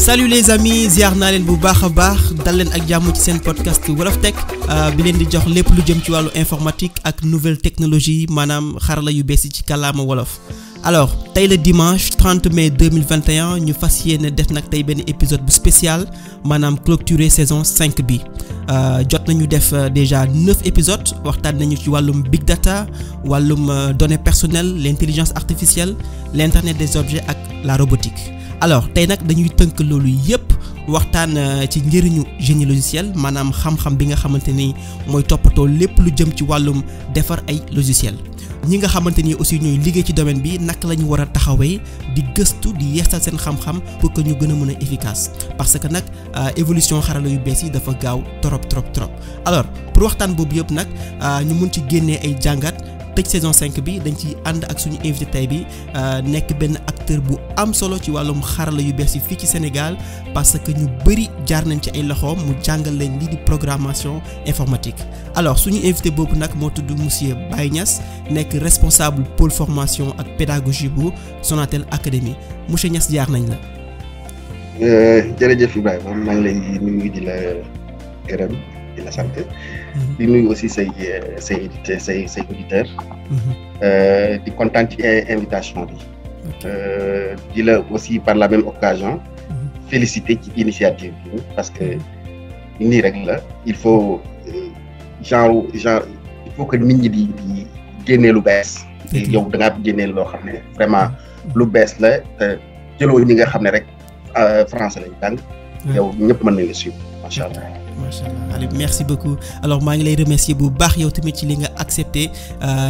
salut les amis ziar naa leen bu baax a baax dal leen ak jàmm ci seen podcast Wolof Tech bi leen di jox lépp lu jëm ci wàllu informatique ak nouvelle technologie maanaam xarala yu bees yi ci kàllaama wolof. alors tey le dimanche 30 mai 2021 ñu fas yéene def nag tey benn épisode bu spécial maanaam clôturer saison 5 bi jot nañu def déjà 9 épisodes waxtaan nañu ci wàllum big data wàllum données personnelles l'intelligence artificielle l'internet des objets ak la robotique. alors tey nag dañuy tënk loolu yépp waxtaan ci njëriñu génie logiciel maanaam xam-xam bi nga xamante ni mooy toppatoo lépp lu jëm ci wàllum defar ay logiciel ñi nga xamante ni aussi ñooy liggéey ci domaine bi naka la ñu war a taxawee di gëstu di yeesal seen xam-xam pour que ñu gën a mën a efficace parce que nag évolution xarala yu bees yi dafa gaaw trop. alors pour waxtaan boobu yëpp nag ñu mun ci génnee ay jàngat tëj saison 5 bi dañ ci ànd ak suñu invité tey bi nekk benn acteur bu am solo ci wàllum xarala yu bees yi fii ci Sénégal parce que ñu bëri jaar nañ ci ay loxoom mu jàngal leen lii di programmation informatique. alors suñu invité boobu nag moo tudd monsieur Baye Niass nekk responsable pôle formation ak pédagogie bu Sonatel Academy monsieur Niass jaar nañ la. jërëjëf Ibrahima maa ngi lay nuyu di la gërëm di la sant. di nuyu aussi say auditeurs. di kontaan ci invitation bi. di la aussi par la même occasion. féliciter ci initiative bi parce que nii rek la il faut genre il faut que nit ñi di génnee lu bees. yow da ngaa génnee loo xam ne vraiment lu bees la jëloo ñi nga xam ne rek français lañ tàng. yow ñëpp mën nañ la suivre macha allah. macha allah Aliou merci beaucoup alors maa ngi lay remercier bu baax yow tamit ci li nga accepté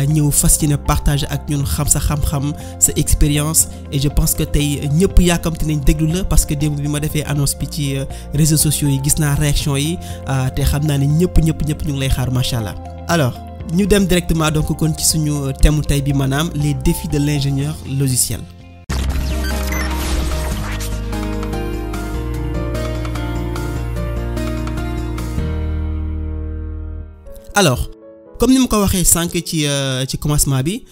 ñëw fas yéene partager ak ñun xam sa xam-xam sa expérience et je pense que tey ñëpp yaakamte nañ déglu la parce que démb bi ma defee annonce bi ci réseaux sociaux yi gis naa réaction yi te xam naa ne ñëpp ñu ngi lay xaar macha allah. alors ñu dem directement donc kon ci suñu thème tey bi maanaam les défis de l'ingénieur logiciel. alors comme ni ma ko waxee sànq ci commencement bi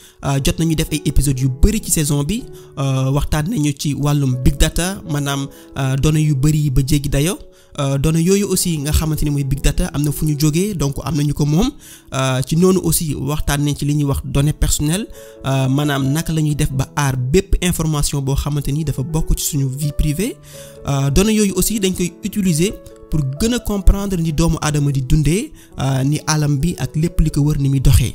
jot nañu def ay épisodes yu bëri ci saison bi waxtaan nañu ci wàllum big data maanaam données yu bëri ba jéggi dayo données yooyu aussi nga xamante ni mooy big data am na fu ñu jógee donc am nañu ko moom ci noonu aussi waxtaan nañ ci li ñuy wax données personnelles maanaam naka la ñuy def ba aar bépp information boo xamante ni dafa bokk ci suñu vie privée données yooyu aussi dañ koy utiliser pour gën a comprendre ni doomu aadama di dundee ni alam bi ak lépp li ko wër ni muy doxee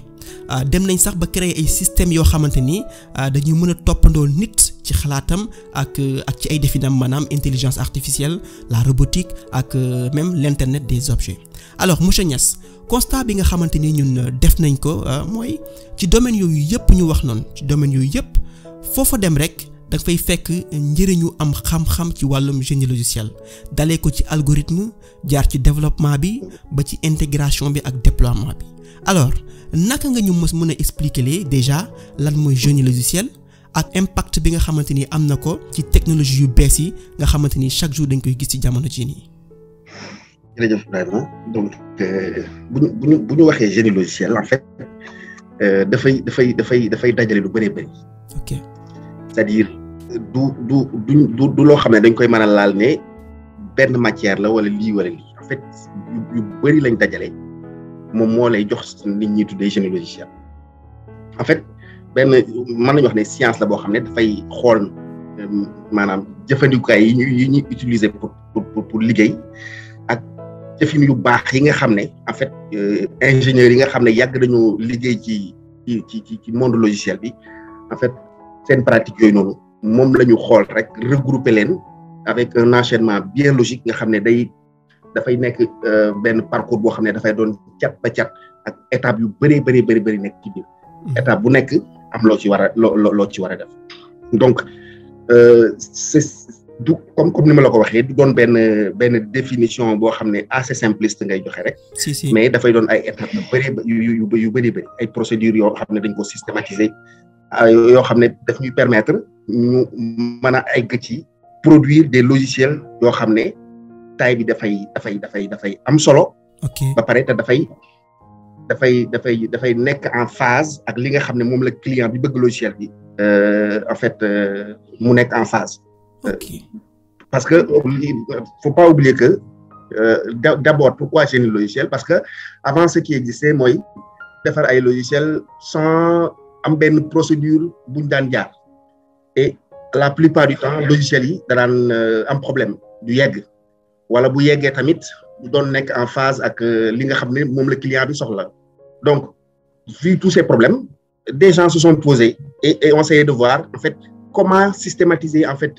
dem nañ sax ba créer ay systèmes yoo xamante ni dañuy mën a toppandoo nit ci xalaatam ak ci ay définam maanaam intelligence artificielle la robotique ak même l'internet des objets. alors monsieur Niass constat bi nga xamante ni ñun def nañ ko mooy ci domaine yooyu yëpp ñu wax noonu ci domaine yooyu yëpp foofa dem rek. da nga fay fekk njëriñu am xam-xam ci wàllum génie logiciel dalee ko ci algorithme jaar ci développement bi ba ci intégration bi ak déploiement bi alors naka nga ñu mën a expliquer déjà lan mooy génie logiciel ak impact bi nga xamante ni am na ko ci technologie yu bees yi nga xamante ni chaque jour dañ koy gis ci jamono jii nii. jërëjëf Ibrahima donc bu ñu waxee génie logiciel en fait dafay dajale lu bëree bëri. ok c'est-à-dire du loo xam ne dañ koy mën a laal ne benn matière la wala lii en fait yu bëri lañ dajale moom moo lay jox nit ñi tuddee génie logiciel en fait benn mën nañu wax ne science la boo xam ne dafay xool maanaam jëfandikukaay yi ñuy utiliser pour liggéey ak jëfin yu baax yi nga xam ne en fait ingénieurs yi nga xam ne yàgg nañu liggéey ci monde logiciel bi en fait seen pratique yooyu noonu moom la ñu xool rek regrouper leen avec un enchaînement bien logique nga xam ne dafay nekk benn parcours boo xam ne dafay doon cat ba cat ak étape yu bëri nekk ci biir. étape bu nekk am loo ci war a def donc du comme ni ma la ko waxee du doon benn définition boo xam ne assez simpliste ngay joxe rek. si mais dafay doon ay étapes yu bëri ay procédures yoo xam ne dañ ko systématiser. yoo xam ne daf ñuy permettre ñu mën a egg ci produire des logiciels yoo xam ne taille bi dafay am solo. ok ba pare te dafay nekk en phase ak li nga xam ne moom la client bi bëgg logiciel bi en fait mu nekk en phase. ok parce que faut pas oublier que d'abord pourquoi génie logiciel, parce que avant ce qui existait mooy defar ay logiciel sans am benn procédure buñ daan jaar et la plupart du temps logiciel yi da daan am problème du yegg wala bu yeggee tamit du doon nekk en phase ak li nga xam ne moom la client bi soxla. Donc vu tous ces problèmes, des gens se sont posés et ont essayé de voir en fait comment systématiser en fait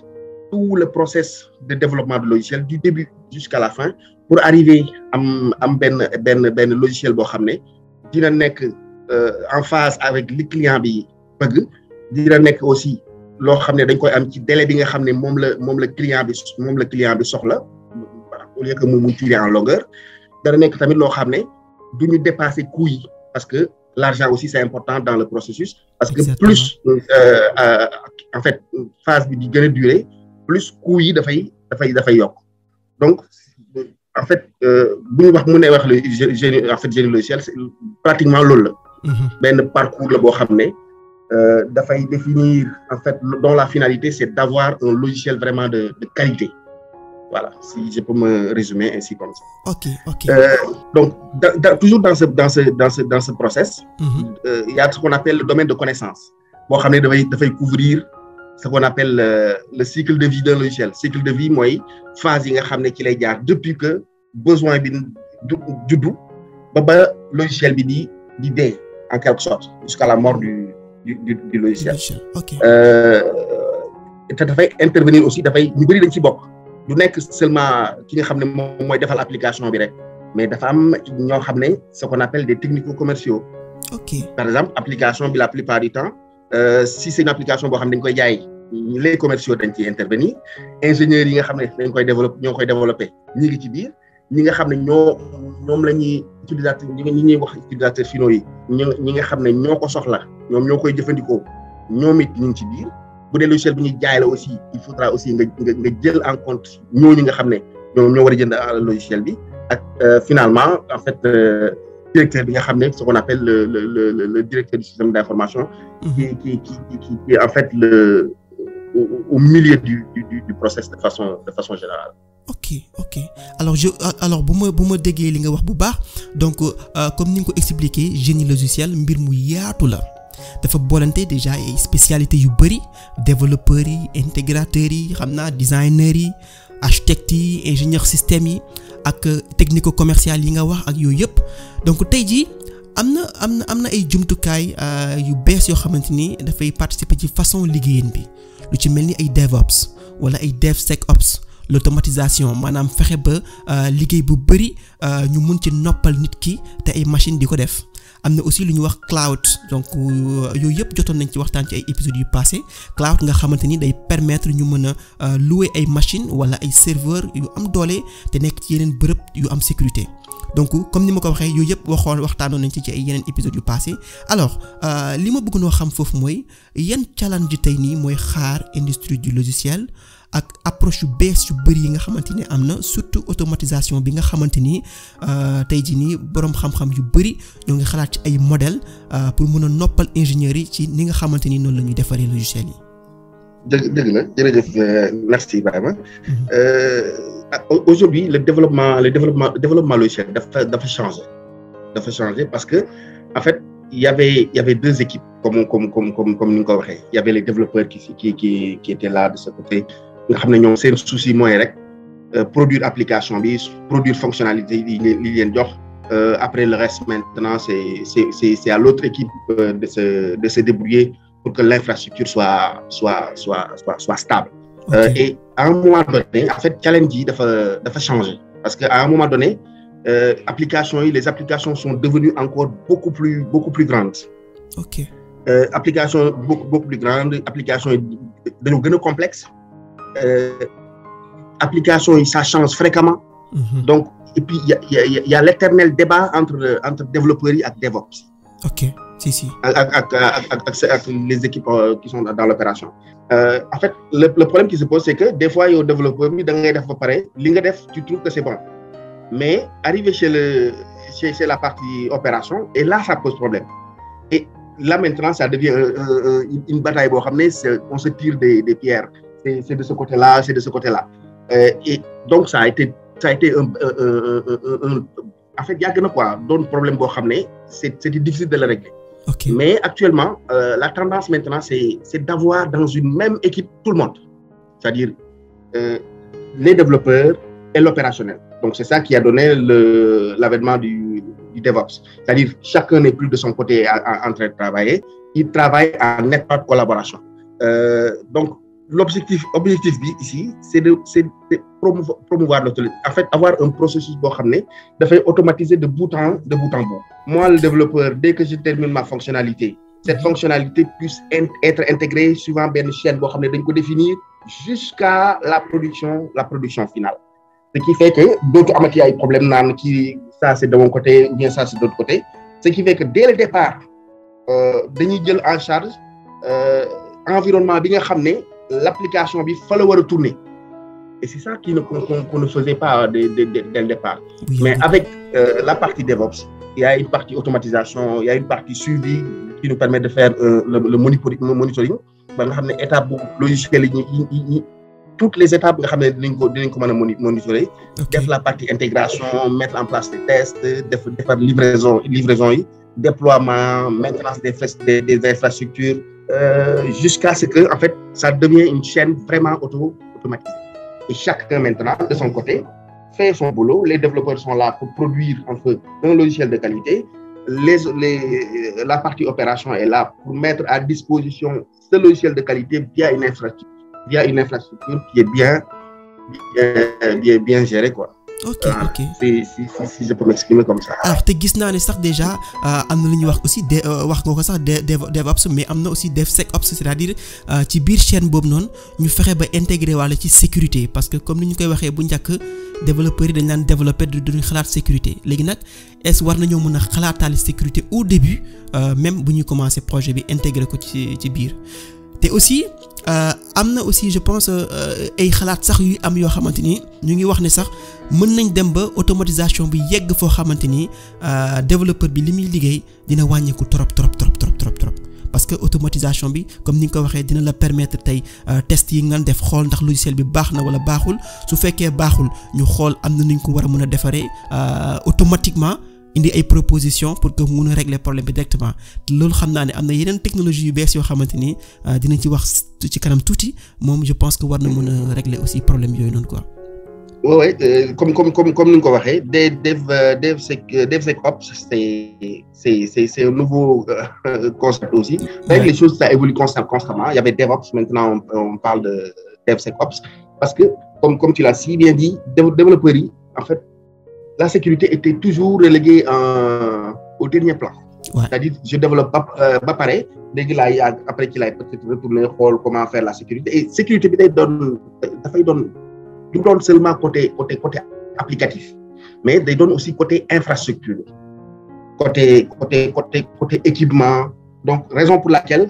tout le process de développement de logiciel du début jusqu'à la fin pour arriver am benn logiciel boo xam ne dina nekk en phase avec li client bi bëgg, dina nekk aussi loo xam ne dañ koy am ci délai bi nga xam ne moom la client bi soxla au lieu que mu tirer en longueur. Dana nekk tamit loo xam ne du ñu dépasser coût yi parce que l'argent aussi c'est important dans le processus parce que plus en fait phase bi di gën a durer plus coût yi dafay yokk. Donc en fait bu ñu wax mu ne wax le génie logiciel c'est pratiquement loolu la. benn parcours la boo xam ne dafay définir en fait dont la finalité c'est d'avoir un logiciel vraiment de qualité. Voilà, si je peux me résumer ainsi comme ça. Ok. Donc, toujours dans ce process, il y a ce qu'on appelle le domaine de connaissance. Bon, on va couvrir ce qu'on appelle le cycle de vie d'un logiciel. Cycle de vie, moi, phase qui est depuis que besoin du logiciel bi di en quelque sorte jusqu'à la mort du logiciel. Ok. te dafay intervenir aussi dafay ñu bëri dañ ci bokk. du nekk seulement ki nga xam ne moom mooy defal application bi rek mais dafa am ñoo xam ne ce qu'on appelle des technico-commerciaux. Ok. Par exemple application bi la plupart du temps si c'est une application boo xam ne dañ koy jaay les commerciaux dañ ciy intervenir ingénieurs yi nga xam ne dañ koy ñoo koy développer ñi ngi ci biir ñi nga xam ne ñoom la ñuy utilisateur ñi ñuy wax utilisateurs finaux yi ñi nga xam ne ñoo ko soxla ñoom ñoo koy jëfandikoo ñoom it ñu ngi ci biir. bu dee logiciel bi ñuy jaay la aussi il faudra aussi nga jël en compte ñooñu nga xam ne ñoo war a jënd logiciel bi ak finalement en fait directeur bi nga xam ne ce qu'on appelle le directeur du système d'information qui est en fait au milieu du process de façon générale. Ok alors bu ma déggee li nga wax bu baax donc comme ni nga ko expliqué génie logiciel mbir mu yaatu la. dafa boolante déjà ay spécialités yu bari développeurs yi intégrateurs yi xam naa designers yi architectes yi ingénieurs système yi ak technico-commercial yi nga wax ak yooyu yëpp donc tey jii am na ay jumtukaay yu bees yoo xamante ni dafay participer ci façon liggéeyin bi lu ci mel ni ay DevOps wala ay DevSecOps l'automatisation maanaam fexe ba liggéey bu bari ñu mun ci noppal nit ki te ay machine di ko def. am na aussi lu ñuy wax cloud donc yooyu yëpp jotoon nañ ci waxtaan ci ay épisodes yu passé cloud nga xamante ni day permettre ñu mën a louer ay machines wala ay serveurs yu am doole te nekk ci yeneen bërëb yu am sécurité donc comme ni ma ko waxee yooyu yëpp waxtaanoon nañ ci ay yeneen épisodes yu passé alors li ma bëgg noo xam foofu mooy yan challenge tey nii mooy xaar industrie du logiciel ak approche yu bees yu bari yi nga xamante ni am na surtout automatisation bi nga xamante ni tey jii nii boroom xam-xam yu bari ñoo ngi xalaat ci ay modèles pour mën a noppal ingénieurs yi ci ni nga xamante ni noonu la ñuy defaree logiciel yi. dëgg la jërëjëf merci Ibrahima. Aujourd'hui le développement logiciel dafa changer parce que en fait il y avait deux équipes comme ni nga ko waxee il y avait les développeurs qui étaient là de ce côté. nga xam ne ñoom seen souci mooy rek produire application bi produire fonctionnalité yi li leen jox après le reste maintenant c'est à l'autre équipe de se débrouiller pour que l'infrastructure soit stable. Okay. Et à un moment donné en fait challenge yi dafa changer parce que à un moment donné les applications sont devenues encore beaucoup plus grandes. Ok. Application beaucoup plus grande application yi dañoo gën a complexe. Application yi ça change fréquemment. Donc et puis il y a l'éternel débat entre développeurs yi ak DevOps. Ok si. ak les équipes qui sont dans l'opération. En fait le problème qui se pose c'est que des fois yow développeur bi da ngay def ba pare li nga def tu trouves que c'est bon mais arrivé chez la partie opération et là ça pose problème et là maintenant ça devient une bataille boo xam ne on se tire des pierres. C'est de ce côté-là, c'est de ce côté-là. Et donc ça a été en fait yàgg na quoi doon problème boo xam ne c'était difficile de le régler. Okay. Mais actuellement la tendance maintenant c'est d'avoir dans une même équipe tout le monde, c'est-à-dire les développeurs et l'opérationnel. Donc c'est ça qui a donné l'avènement du DevOps. C'est-à-dire chacun n'est plus de son côté en train de travailler, il travaille en étroite collaboration. Donc l'objectif ici, c'est de promouvoir l'autonomie. En fait, avoir un processus boo xam ne dafay automatiser de bout en bout. Moi, le développeur, dès que je termine ma fonctionnalité, cette fonctionnalité puisse être intégrée suivant benn chaîne boo xam ne dañ ko définir jusqu'à la production finale. Ce qui fait que d'autres amati ay problème naan kii ça c'est de mon côté ou bien ça c'est de l'autre côté. Ce qui fait que dès le départ dañuy jël en charge environnement bi nga xam ne l'application bi fa la war a tourner. Et c'est ça qu'on ne faisait pas dès le départ. Oui, mais avec la partie DevOps, il y a une partie automatisation, il y a une partie suivi qui nous permet de faire le monitoring. Ba nga xam ne étape logiciel yi toutes les étapes nga xam ne dinañ ko mën a monitorer. Def la partie intégration, mettre en place des tests, defar livraison yi, déploiement, maintenance des infrastructures, jusqu'à ce que en fait ça devient une chaîne vraiment automatisée. Et chacun maintenant de son côté fait son boulot. Les développeurs sont là pour produire un logiciel de qualité. La partie opération est là pour mettre à disposition ce logiciel de qualité via une infrastructure qui est bien gérée quoi. Ok. Si je peux m'exprimer comme ça. Alors te gis naa ne sax déjà am na lu ñuy wax aussi wax nga ko sax DevOps mais am na aussi DevSecOps, c'est-à-dire ci biir chaîne boobu noonu ñu fexe ba intégrer walla ci sécurité parce que comme ni ñu koy waxee bu njëkk développeurs yi dañ naan développer duñu xalaat sécurité léegi nag est-ce war nañoo mën a xalaataale sécurité au début même bu ñuy commencer projet bi intégrer ko ci biir. te aussi am na aussi je pense ay xalaat sax yu am yoo xamante ni ñu ngi wax ne sax mën nañ dem ba automatisation bi yegg foo xamante ni développeur bi li muy liggéey dina wàññeeku trop parce que automatisation bi comme ni nga ko waxee dina la permettre tey test yi nga def xool ndax logiciel bi baax na wala baaxul su fekkee baaxul ñu xool am na nuñ ko war a mën a defaree automatiquement indi ay propositions pour que mu mën a régler problème bi directement loolu xam naa ne am na yeneen technologie yu bees yoo xamante ni dinañ ci wax ci kanam tuuti moom je pense que war na mën a régler aussi problème yooyu noonu quoi. Oui, comme ni nga ko waxee DevSecOps c'est un nouveau concept aussi. Avec les choses ça évolue constamment. Il y avait DevOps, maintenant on parle de DevSecOps parce que comme tu l'as si bien dit, développeurs yi en fait la sécurité était toujours reléguée au dernier plan. Ouais. C'est-à-dire je développe ba pare léegi laay yàgg après ci laay peut-être retourner xool comment faire la sécurité et sécurité bi dafay doon du doon seulement côté applicatif mais day doon aussi côté infrastructure côté équipement. Donc raison pour laquelle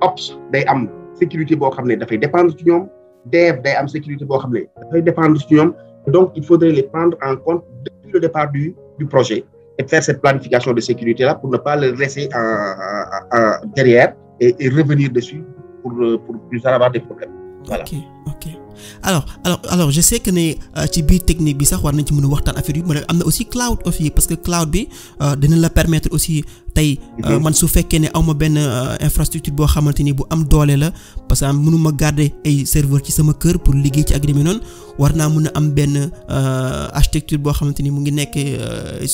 Ops day am sécurité boo xam ne dafay dépendre ci ñoom Dev day am sécurité boo xam ne dafay dépendre ci ñoom. Donc il faudrait les prendre en compte depuis le départ du projet et faire cette planification de sécurité là pour ne pas le laisser derrière et revenir dessus pour plus tard avoir des problèmes. Voilà. Ok. Alors je sais que ne ci biir technique bi sax war nañ ci mën a waxtaan affaire yu mais am na aussi cloud aussi parce que cloud bi dina la permettre aussi tey man su fekkee ne awma benn infrastructure boo xamante ni bu am doole la parce que mënuma garder ay serveur ci sama kër pour liggéey ci ak demee noonu war naa mën a am benn architecture boo xamante ni mu ngi nekk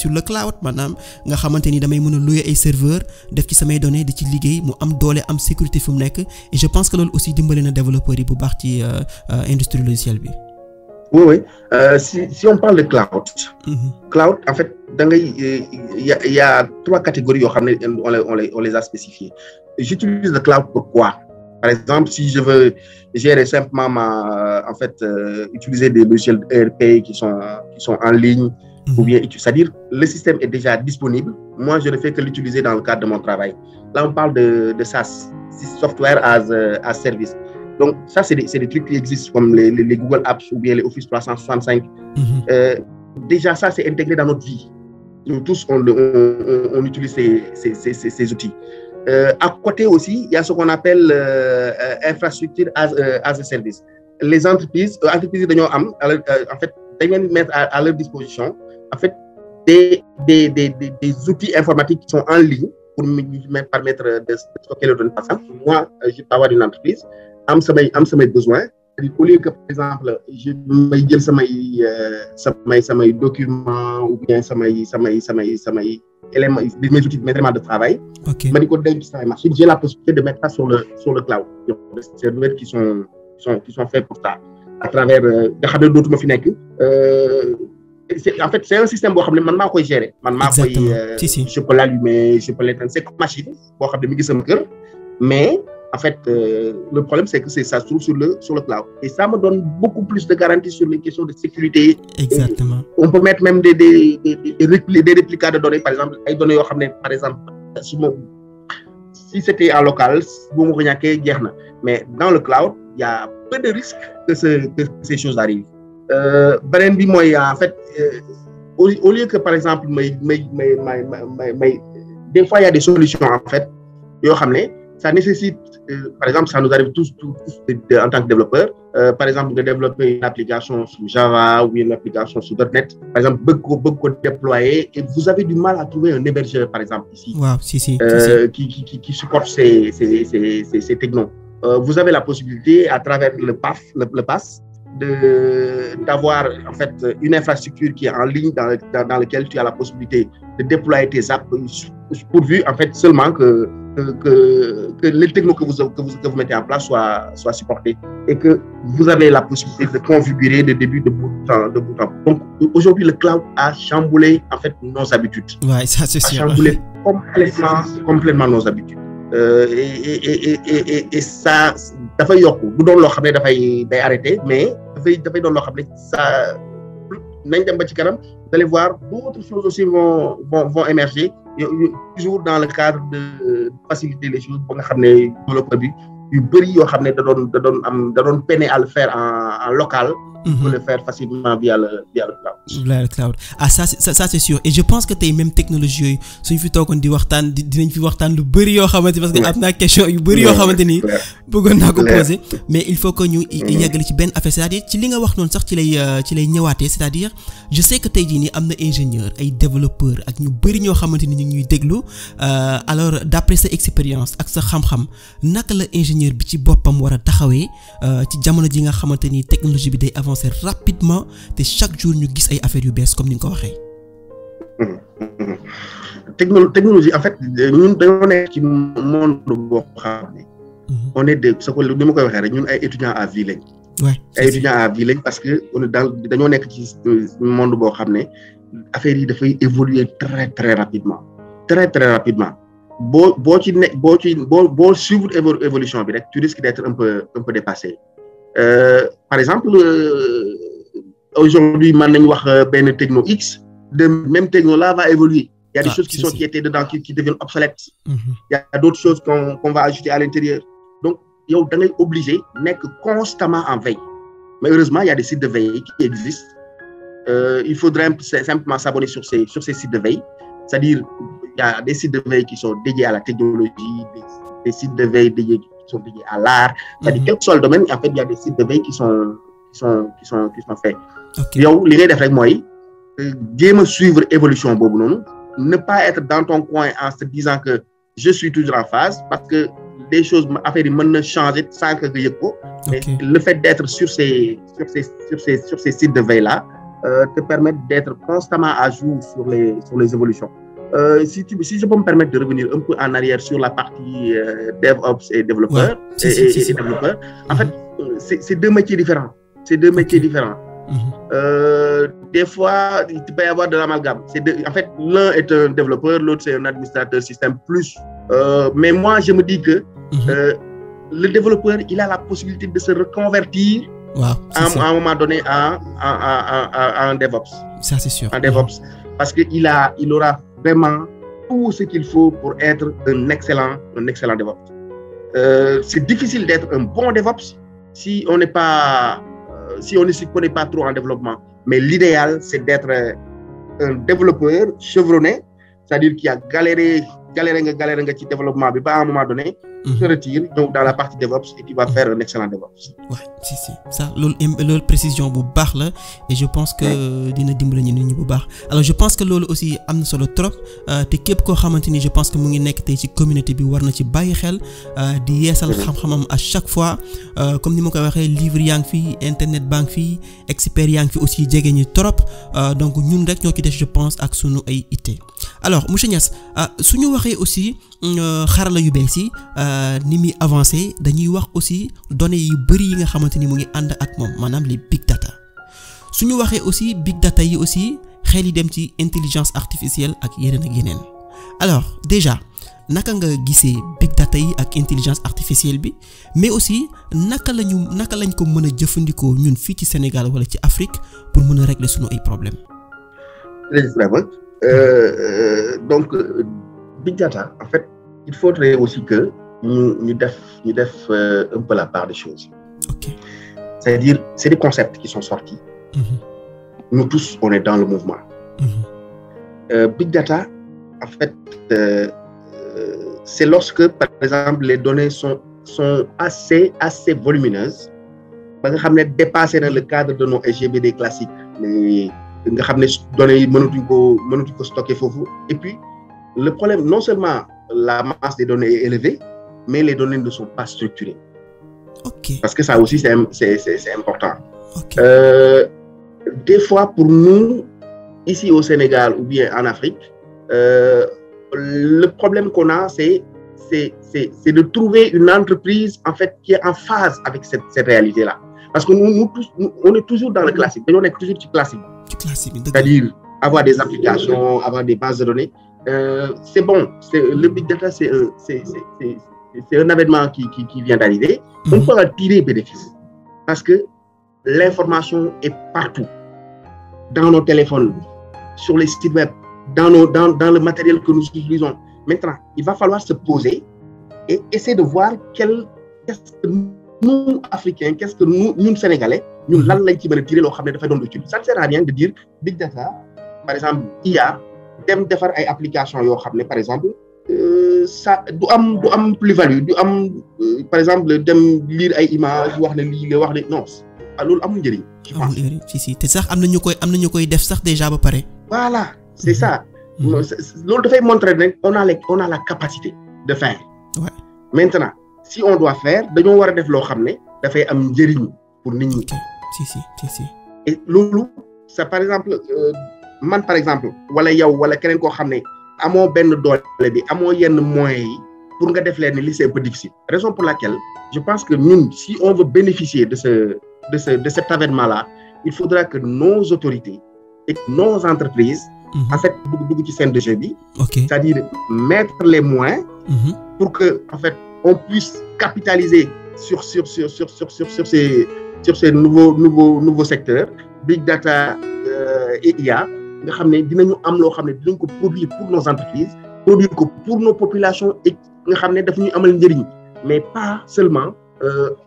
sur le cloud maanaam nga xamante ni damay mën a louer ay serveur def ci samay données di ci liggéey mu am doole am sécurité fu mu nekk et je pense que loolu aussi dimbali na développeurs yi bu baax ci industrie logicielle bi. Oui. Si on parle de cloud. Cloud en fait il y a 3 catégories yoo xam ne on les a spécifiées. J'utilise le cloud pourquoi? Par exemple, si je veux gérer simplement utiliser des logiciels ERP qui sont en ligne, ou bien, c'est-à-dire le système est déjà disponible. Moi, je ne fais que l'utiliser dans le cadre de mon travail. Là, on parle de SaaS, Software as Service. Donc, ça, c'est des trucs qui existent comme les Google Apps ou bien les Office 365. Déjà, ça, c'est intégré dans notre vie. Nous tous, on utilise ces outils. À côté aussi, il y a ce qu'on appelle infrastructure as a service. les entreprises dañoo am en fait dañ leen mettre à leur disposition en fait des outils informatiques qui sont en ligne pour me permettre de stocker les données. Par exemple, moi, je peux avoir une entreprise, am samay besoins. Au lieu que, par exemple, je may jël samay documents ou bien samay éléments, mes outils, mes éléments de travail. Ok. Ma di ko denc samay machine, j'ai la possibilité de mettre ça sur le cloud. Il y a des serveurs qui sont faits pour ça. À travers nga xam ne dootuma fi nekk. En fait, c'est un système boo xam ne man maa koy gérer. Man maa koy je peux l'allumer, je peux l'éteindre. C'est comme machine boo xam ne mi ngi sama kër. Mais en fait, le problème c'est que ça se trouve sur le cloud. Et ça me donne beaucoup plus de garanties sur les questions de sécurité. Exactement. On peut mettre même des réplicas de données, par exemple, ay données yoo xam ne par exemple si c'était en local, bu ma ko ñàkkee jeex na. Mais dans le cloud, il y a peu de risques que ces choses arrivent. Beneen bi mooy en fait au lieu que par exemple may des fois il y a des solutions en fait yoo xam ne ça nécessite par exemple ça nous arrive tous en tant que développeur par exemple de développer une application sous Java ou une application sous .NET par exemple bëgg ko déployer et vous avez du mal à trouver un hébergeur par exemple ici. Wow, qui supporte ces technos. Vous avez la possibilité à travers le PaaS d'avoir en fait une infrastructure qui est en ligne dans laquelle tu as la possibilité de déployer tes apps pourvu en fait seulement que les technos que vous mettez en place soient supportés et que vous avez la possibilité de configurer de début de bout en bout. Donc aujourd'hui le cloud a chamboulé en fait nos habitudes. Ouais, ça c'est sûr. A chamboulé complètement nos habitudes. Et ça dafay yokku du doon loo xam ne day arrêter mais dafay doon loo xam ne ça nañ dem ba ci kanam vous allez voir d'autres choses aussi vont émerger toujours dans le cadre de faciliter les choses ba nga xam ne développeur bi yu bëri yoo xam ne da doon peiner à le faire en local. Pour le faire facilement via le cloud. Via le cloud. Ah ça c'est sûr et je pense que tey même technologie yooyu suñ fi toogoon di waxtaan dinañ fi waxtaan lu bëri yoo xamante parce que am naa question yu bëri yoo xamante ni bëggoon naa ko poser mais il faut que ñu yeggali ci benn affaire c'est-à-dire ci li nga wax noonu sax ci lay ñëwaatee c'est-à-dire je sais que tey jii nii am na ingénieur ay développeur ak ñu bëri ñoo xamante ni ñu ngi ñuy déglu alors d'après sa expérience ak sa xam-xam naka la ingénieur bi ci boppam war a taxawee ci jamono ji nga xamante ni technologie bi day avancer rapidement te chaque jour ñu gis ay affaires yu bees comme ni nga ko waxee. technologie en fait ñun dañoo nekk ci monde boo xam ne. on est de ce que ni ma koy waxee rek ñun ay étudiants à vie lañ. ay étudiants à vie lañ parce que dañoo nekk ci monde boo xam ne affaires yi dafay évoluer très très rapidement. très très rapidement boo suivre évolution bi rek tu risques d'être un peu dépassé. Par exemple aujourd'hui man nañu wax benn techno X de même techno là va évoluer. Il y a des choses qui étaient dedans qui deviennent obsolètes. Il y a d'autres choses qu'on va ajouter à l'intérieur. Donc yow da ngay obligé nekk constamment en veille. Mais heureusement il y a des sites de veille qui existent. Il faudrait simplement s'abonner sur ces sites de veille. C'est-à-dire il y a des sites de veille qui sont dédiés à la technologie, des sites de veille qui sont dédiés à l'art. C'est-à-dire quel que soit le domaine, en fait, il y a des sites de veille qui sont faits. Yow li ngay def rek mooy jéem a suivre évolution boobu noonu, ne pas être dans ton coin en se disant que je suis toujours en phase parce que des choses affaires yi mën na changer sans que nga yëg ko. Mais le fait d'être sur ces sites de veille là te permettre d'être constamment à jour sur les évolutions. Si je peux me permettre de revenir un peu en arrière sur la partie DevOps et développeur et développeur, en fait, c'est deux métiers différents. Des fois, il peut y avoir de l'amalgame. En fait, l'un est un développeur, l'autre c'est un administrateur système plus. Mais moi, je me dis que le développeur, il a la possibilité de se reconvertir à un moment donné en DevOps. Ça, c'est sûr. En DevOps. Parce qu'il aura vraiment tout ce qu'il faut pour être un excellent DevOps. C'est difficile d'être un bon DevOps si on ne s'y connaît pas trop en développement. Mais l'idéal, c'est d'être un développeur chevronné, c'est-à-dire qui a galéré galéré nga ci développement bi ba à un moment donné. tu te retires ñëw dans la partie DevOps et tu vas faire un excellent DevOps. Ouais, si ça loolu précision bu baax la et je pense que dina dimbali nit ñi bu baax alors je pense que loolu aussi am na solo trop te képp koo xamante ni je pense que mu ngi nekk tey ci communauté bi war na ci bàyyi xel di yeesal xam-xamam à chaque fois comme ni ma koy waxee livre yaa ngi fi internet baa ngi fi expert yaa ngi fi aussi jege ñi trop donc ñun rek ñoo ci def je pense ak sunu ay itte alors monsieur Niass suñu waxee aussi xarala yu bees yi ni muy avancé dañuy wax aussi données yu bari yi nga xamante ni mu ngi ànd ak moom maanaam les big data suñu waxee aussi big data yi aussi xel yi dem ci intelligence artificielle ak yeneen alors déjà naka nga gisee big data yi ak intelligence artificielle bi mais aussi naka lañ ko mën a jëfandikoo ñun fii ci Sénégal wala ci Afrique pour mën a régler sunu ay problèmes. Donc big data en fait il faudrait aussi que ñu def un peu la part des choses. Ok. C'est-à-dire c'est des concepts qui sont sortis. Nous tous on est dans le mouvement. Big data en fait c'est lorsque par exemple les données sont assez volumineuses ba nga xam ne dépassé na le cadre de nos SGBD classiques nga xam ne données yi mënatuñ ko stocker foofu et puis le problème non seulement la masse des données est élevée mais les données ne sont pas structurées. Ok. Parce que ça aussi c'est important. Ok. Des fois pour nous ici au Sénégal ou bien en Afrique le problème qu'on a c'est de trouver une entreprise en fait qui est en phase avec cette réalité-là parce que nous tous on est toujours dans le classique dañoo nekk toujours ci classique. C'est-à-dire avoir des applications, avoir des bases de données. C'est bon. Le big data, c'est un événement qui vient d'arriver. On peut en tirer bénéfice parce que l'information est partout, dans nos téléphones, sur les sites web, dans le matériel que nous utilisons. Maintenant, il va falloir se poser et essayer de voir qu'est-ce que nous Africains, qu'est-ce que nous Sénégalais. ñun lan lañ ci mën a tirer loo xam ne dafay doon utile ça ne sert à rien de dire big data par exemple IA dem defar ay applications yoo xam ne par exemple ça du am plus-value du am par exemple dem lire ay images wax ne lii nga wax ne non loolu amul njëriñ. je pense si te sax am na ñu koy def sax déjà ba pare. voilà c'est ça. loolu dafay montrer rek on a la capacité de faire. Ouais. Maintenant si on doit faire dañoo war a def loo xam ne dafay am njëriñ pour nit ñi. Si. Et loolu ça par exemple man par exemple wala yow wala keneen koo xam ne amoo benn doole bi amoo yenn moyens yi pour nga def leen ni c'est un peu difficile. Raison pour laquelle je pense que ñun si on veut bénéficier de cet événement-là il faudra que nos autorités et nos entreprises en fait dugg ci scène de jeu bi. Ok. C'est-à-dire mettre les moyens pour que en fait on puisse capitaliser sur ces nouveaux secteurs big data et IA nga xam ne dinañu am loo xam ne dinañ ko produire pour nos entreprises produire ko pour nos populations et nga xam ne daf ñuy amal njëriñ mais pas seulement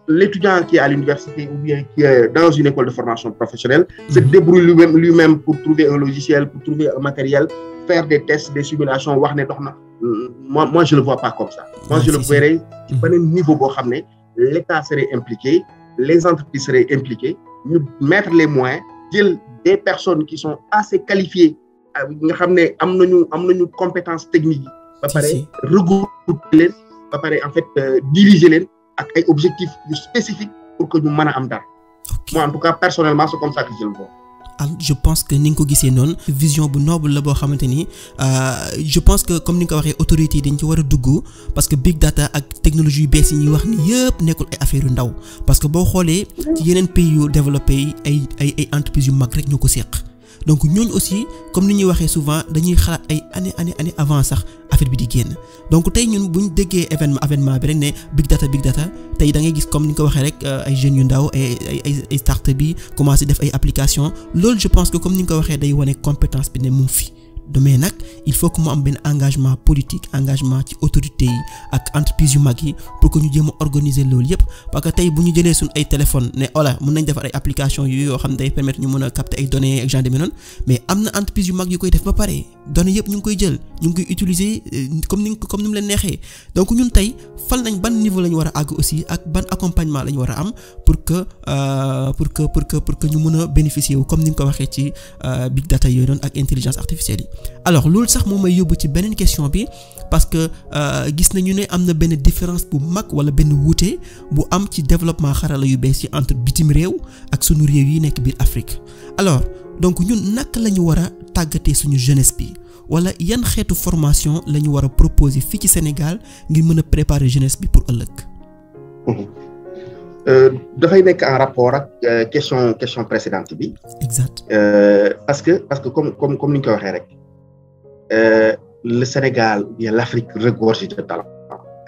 l'étudiant qui est à l'université ou bien qui est dans une école de formation professionnelle se débrouille lui-même pour trouver un logiciel pour trouver un matériel faire des tests des simulations wax ne dox na moi je le vois pas comme ça moi je le verrais ci beneen niveau boo xam ne l'État serait impliqué les entreprises seraient impliquées ñu mettre les moyens jël des personnes qui sont assez qualifiées nga xam ne am nañu compétences techniques yi ba pare regrouper leen ba pare en fait diriger leen ak ay objectifs yu spécifiques pour que ñu mën a am dara. Moi en tout cas personnellement c'est comme ça que je le vois. Je pense que ni nga ko gisee noonu vision bu noble la boo xamante ni je pense que comme ni nga ko waxee autorités yi dañ ci war a dugg parce que big data ak technologie yu bees yi ñuy wax ni yëpp nekkul ay affaire yu ndaw parce que boo xoolee ci yeneen pays yu développé yi ay entreprises yu mag rek ñoo ko seq donc ñooñu aussi comme ni ñuy waxee souvent dañuy xalaat ay année avant sax affaire bi di génn donc tey ñun bu ñu déggee événement bi rek ne big data tey da ngay gis comme ni nga ko waxee rek ay jeunes yu ndaw ay start-up bi commencé def ay applications loolu je pense que comme ni nga ko waxee day wane compétence bi ne mu fi mais nag il faut que mu am benn engagement politique engagement ci autorités yi ak entreprises yu mag yi pour que ñu jéem a organiser loolu yépp parce que tey bu ñu jëlee suñ ay téléphone ne voilà mën nañ defar ay applications yoo xam ne day permettre ñu mën a capter ay données ak genre de noonu mais am na entreprise yu mag yu koy def ba pare données yépp ñu ngi koy jël ñu ngi koy utiliser comme ni mu leen neexee donc ñun tey fal nañ ban niveau la ñu war a àgg aussi ak ban accompagnement la ñu war a am pour que ñu mën a bénéficier wu comme ni nga ko waxee ci big data yooyu noonu ak intelligence artificielle yi alors loolu sax moom may yóbbu ci beneen question bi parce que gis nañu ne am na benn différence bu mag wala benn wuute bu am ci développement xarala yu bees yi entre bitim réew ak sunu réew yi nekk biir Afrique alors donc ñun naka la ñu war a tàggatee suñu jeunesse bi wala yan xeetu formation la ñu war a proposer fii ci Sénégal ngir mën a préparer jeunesse bi pour ëllëg. dafay nekk en rapport ak question précédente bi. exact. parce que comme ni ñu ko waxee rek le Sénégal bien l'Afrique regorge de talents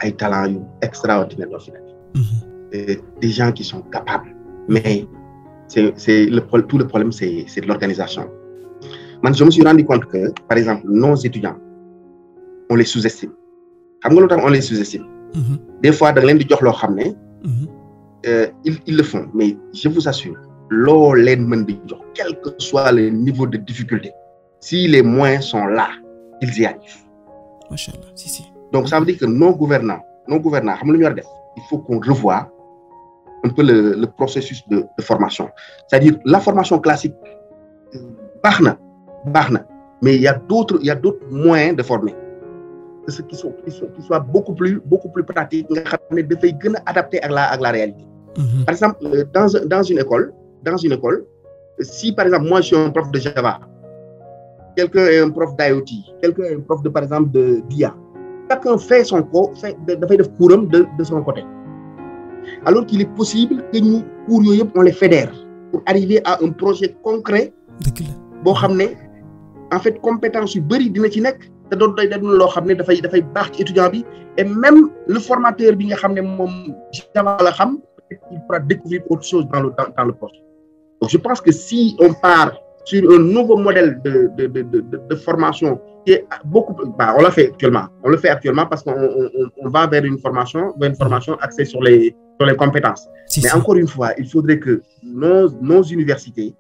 ay talents yu extraordinaires yoo fi nekk. des gens qui sont capables mais tout le problème c'est de l'organisation. Man je me suis rendu compte que par exemple nos étudiants on les sous-estime xam nga lu tax on les sous-estime. des fois da nga leen di jox loo xam ne. Ils le font mais je vous assure loo leen mën di jox quel que soit le niveau de difficulté si les moyens sont là ils y arrivent. Machallah, si. Donc ça veut dire que nos gouvernants xam nga lu ñu war a def il faut qu'on revoie un peu le processus de formation c'est-à-dire la formation classique baax na mais il y a d'autres moyens de former qui soient beaucoup plus pratiques nga xam ne dafay gën a adapté ak la réalité. Par exemple dans une école si par exemple moi je suis un prof de Java, quelqu'un est un prof d'IoT, quelqu'un est un prof de par exemple de d'IA, chacun fait son cours dafay def couram de son côté alors qu'il est possible que ñu cours yooyu yëpp on les fédère pour arriver à un projet concret boo xam ne en fait compétence yu bari dina ci nekk te doon doy loo xam ne dafay baax ci étudiant bi et même le formateur bi nga xam ne moom Java la xam il pourra découvrir autre chose dans le projet. Donc je pense que si on part sur un nouveau modèle de formation qui est beaucoup plus on le fait actuellement parce qu'on va vers une formation axée sur les compétences. Mais encore une fois il faudrait que nos universités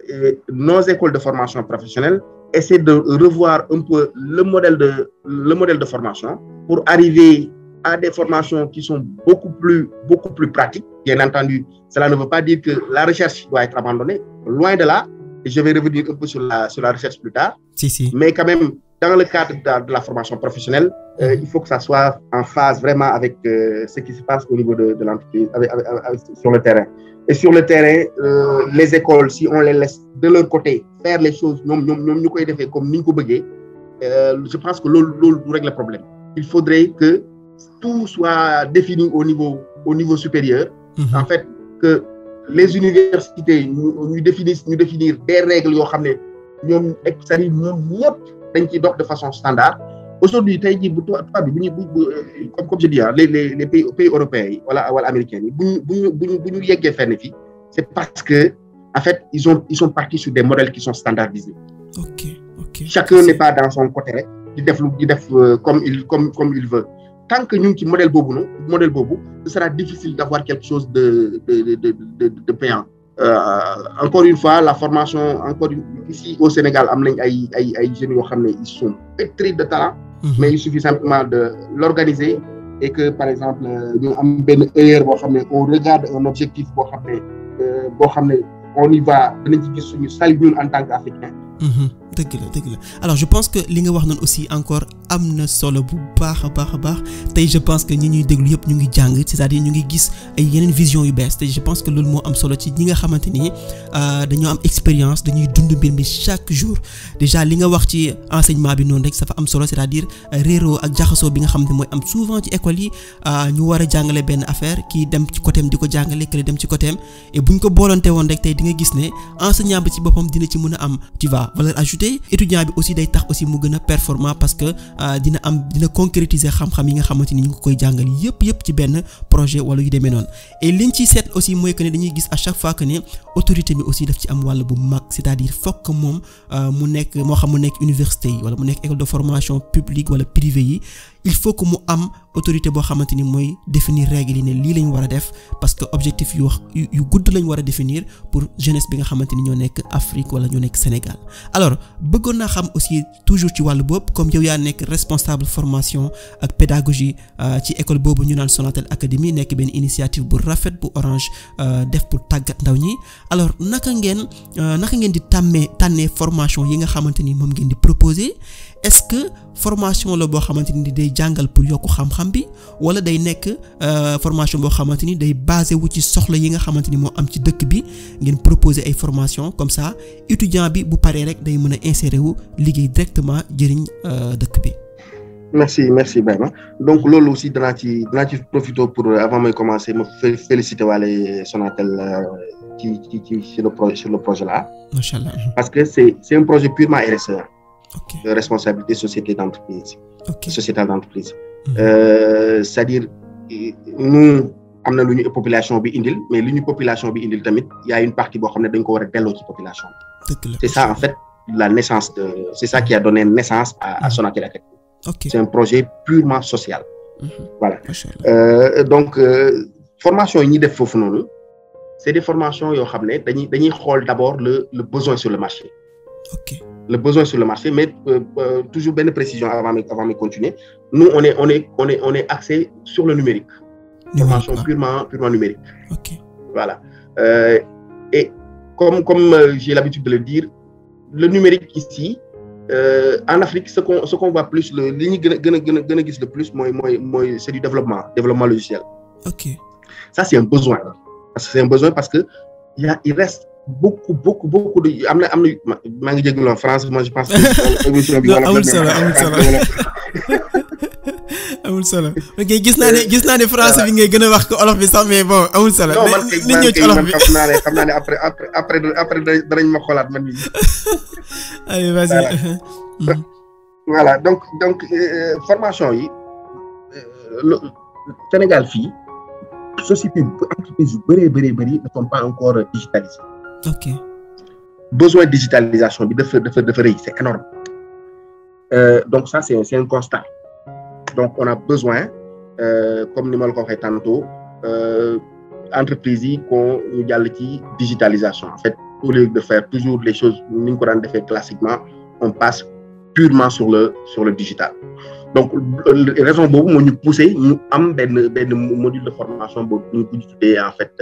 et nos écoles de formation professionnelle essaient de revoir un peu le modèle de formation pour arriver à des formations qui sont beaucoup plus pratiques. Bien entendu, cela ne veut pas dire que la recherche doit être abandonnée, loin de là, et je vais revenir un peu sur la recherche plus tard. Mais quand même, dans le cadre de la formation professionnelle, il faut que ça soit en phase vraiment avec ce qui se passe au niveau de l'entreprise, avec sur le terrain. Et sur le terrain, les écoles, si on les laisse de leur côté faire les choses, nous koy défé comme niñ ko bëggé, je pense que loolu du règle le problème. Il faudrait que tout soit défini au niveau supérieur. En fait, que les universités nous définir des règles yoo xam ne ñoom c'est-à-dire ñoom ñëpp dañ ciy dox de façon standard. Aujourd'hui tey jii comme je dis les pays européens yi wala américains yi bu ñu yeggee fenn fii c'est parce que en fait ils sont partis sur des modèles qui sont standardisés. Ok. Chacun n'est pas dans son côté rek di def comme il veut. Tant que ñu ngi ci modèle boobu ce sera difficile d'avoir quelque chose de payant. Encore une fois la formation ici au Sénégal am nañ ay jeunes yoo xam ne ils sont pétris de talent. Mais il suffit simplement de l'organiser et que par exemple ñu am benn heure boo xam ne on regarde un objectif boo xam ne on y va dinañ ci gis suñu sali ñun en tant qu'Africain. dëgg la alors je pense que li nga wax noonu aussi encore am na solo bu baax a baax tey je pense que ñi ñuy déglu yëpp ñu ngi jàng c'est-à-dire ñu ngi gis ay yeneen vision yu bees tey je pense que loolu moo am solo ci ñi nga xamante ni dañoo am expérience dañuy dund mbir mi chaque jour déjà li nga wax ci enseignement bi noonu rek ça fa am solo c'est-à-dire réeroo ak jaxasoo bi nga xam ne mooy am souvent ci école yi ñu war a jàngale benn affaire kii dem ci côtéem di ko jàngale kële dem ci côtéem et buñ ko boolante woon rek tey di nga gis ne enseignant bi ci boppam dina ci mën a am tu vois valeur ajoutée proposer étudiant bi aussi day tax aussi mu gën a performant parce que dina concrétiser xam-xam yi nga xamante ni ñu ngi koy jàngal yëpp ci benn projet wala yu demee noonu et liñ ciy seet aussi mooy que ne dañuy gis à chaque fois que ne autorité bi aussi daf ci am wàll bu mag c'est-à-dire fokk moom mu nekk moo xam mu nekk université yi wala mu nekk école de formation publique wala privée yi il faut que mu am autorité boo xamante ni mooy définir règles yi ne lii lañ war a def parce que objectif yu gudd lañ war a définir pour jeunesse bi nga xamante ni ñoo nekk Afrique wala ñoo nekk Sénégal alors bëggoon naa xam aussi toujours ci wàllu boobu comme yow yaa nekk responsable formation ak pédagogie ci école boobu ñu naan Sonatel Academy nekk benn initiative bu rafet bu Orange def pour tàggat ndaw ñi alors naka ngeen di tànnee formation yi nga xamante ni moom ngeen di proposer est-ce que formation la boo xamante ni day jàngal pour yokku xam-xam bi wala day nekk formation boo xamante ni day basé wu ci soxla yi nga xamante ni moo am ci dëkk bi ngeen proposer ay formation comme ça étudiant bi bu paree rek day mën a insérer wu liggéey directement jëriñ dëkk bi. merci Ibrahima donc loolu aussi danaa ci profiter pour avant may commencer ma féliciter waale Sonatel sur le projet là. Machallah. Parce que c'est un projet purement RSE. Okay. De responsabilité sociétale d'entreprise. C'est-à-dire nous am na lu ñu population bi indil mais lu ñu population bi indil tamit y a une partie boo xam ne dañ ko war a delloo ci population bi. C'est ça en fait c'est ça qui a donné naissance à Sonatel Academy. Okay. C'est un projet purement social. Voilà. Donc formation yi ñuy def foofu noonu c'est des formations yoo xam ne dañuy xool d'abord le besoin sur le marché. Okay. Le besoin sur le marché, mais toujours bien de précision avant de continuer. Nous, on est axé sur le numérique. Formation purement numérique. Okay. Voilà. Et comme j'ai l'habitude de le dire, le numérique ici, en Afrique, ce qu'on voit plus, le plus, c'est du développement logiciel. Okay. Ça, c'est un besoin. Parce que il reste beaucoup de maa ngi jégalu en France moi je pense que émission bi amul solo ok gis naa ne français bi ngay gën a wax ko olof bi sax mais bon amul solo li ñëw ci olof bi xam naa ne après danañ ma xoolaat man nii allez vas-y voilà donc formation yi Sénégal fii société entreprise yu bëri ne sont pas encore digitalisées. Ok. Besoin de digitalisation bi dafa rëy, c'est énorme. Donc ça c'est un constat. Donc on a besoin comme ni ma la ko waxee tantôt entreprise yi qu'on ñu jàll ci digitalisation. En fait, au lieu de faire toujours les choses ni ñu ko daan defee classiquement, on passe purement sur le digital. Donc raison boobu moo ñu poussé ñu am benn module de formation boobu ñu ko tuddee en fait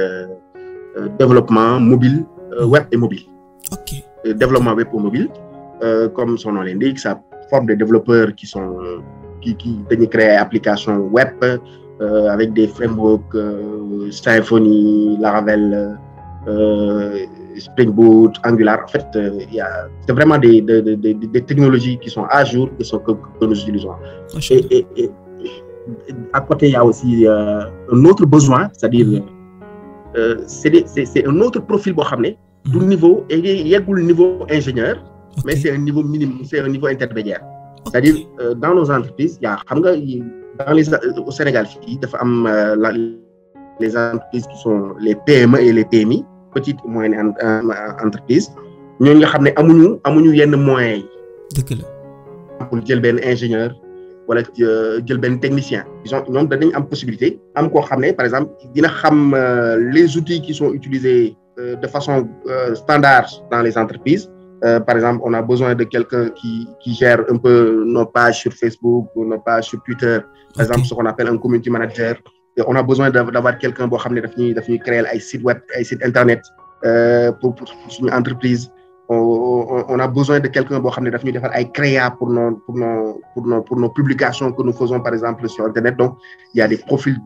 développement mobile web et mobile. Ok. Développement web et mobile comme son nom l'indique, ça forme des développeurs qui dañuy créer application web avec des frameworks Symfony, Laravel, Spring Boot, Angular. En fait, c'est vraiment des technologies qui sont à jour que nous utilisons. Et à côté, il y a aussi un autre besoin, c'est-à-dire c'est un autre profil boo xam ne du niveau yeggul niveau ingénieur, mais c'est un niveau minimum, c'est un niveau intermédiaire. C'est-à-dire dans nos entreprises, il y a xam nga au Sénégal fii dafa am les entreprises qui sont les PME et les PMI, petites et moyennes entreprises, ñooñu nga xam ne amuñu yenn moyens yi. Dëgg la. Pour jël benn ingénieur wala jël benn technicien. ñoom danañ am possibilité am koo xam ne par exemple dina xam les outils qui sont utilisés de façon standard dans les entreprises. Par exemple, on a besoin de quelqu'un qui gère un peu nos pages sur Facebook ou nos pages sur Twitter. Par exemple, ce qu'on appelle un community manager. Et on a besoin d'avoir quelqu'un boo xam ne daf ñuy créer ay site web, ay site internet pour suñu entreprise. On a besoin de quelqu'un boo xam ne daf ñuy defal ay créa pour nos publications que nous faisons par exemple sur internet. Donc, il y a des profils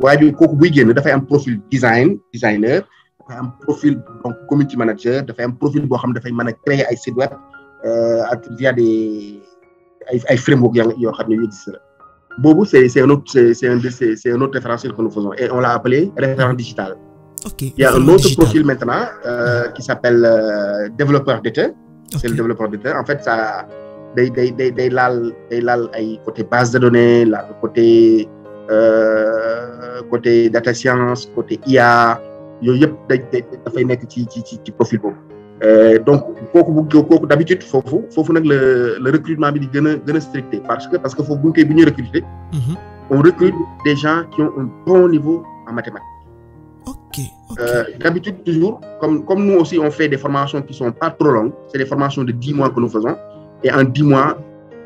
waaju kooku buy génn dafay am profil designer, dafay am profil donc community manager, dafay am profil boo xam ne dafay mën a créer ay site web via ay framework yoo xam ne yu existe la. Boobu c'est un autre référentiel que nous faisons et on l'a appelé référent digital. Okay. Il y a un autre profil maintenant qui s'appelle développeur data. c'est le développeur de terrain. En fait ça day laal ay côté base de données la côté data science côté IA yooyu yëpp dafay nekk ci profil boobu. Donc kooku d'habitude foofu nag le recrutement bi di gën a stricté parce que foofu bu ñuy recruter. On recrute des gens qui ont un bon niveau en mathématiques. Ok. D'habitude toujours comme nous aussi on fait des formations qui sont pas trop longues, c'est des formations de 10 mois que nous faisons et en 10 mois,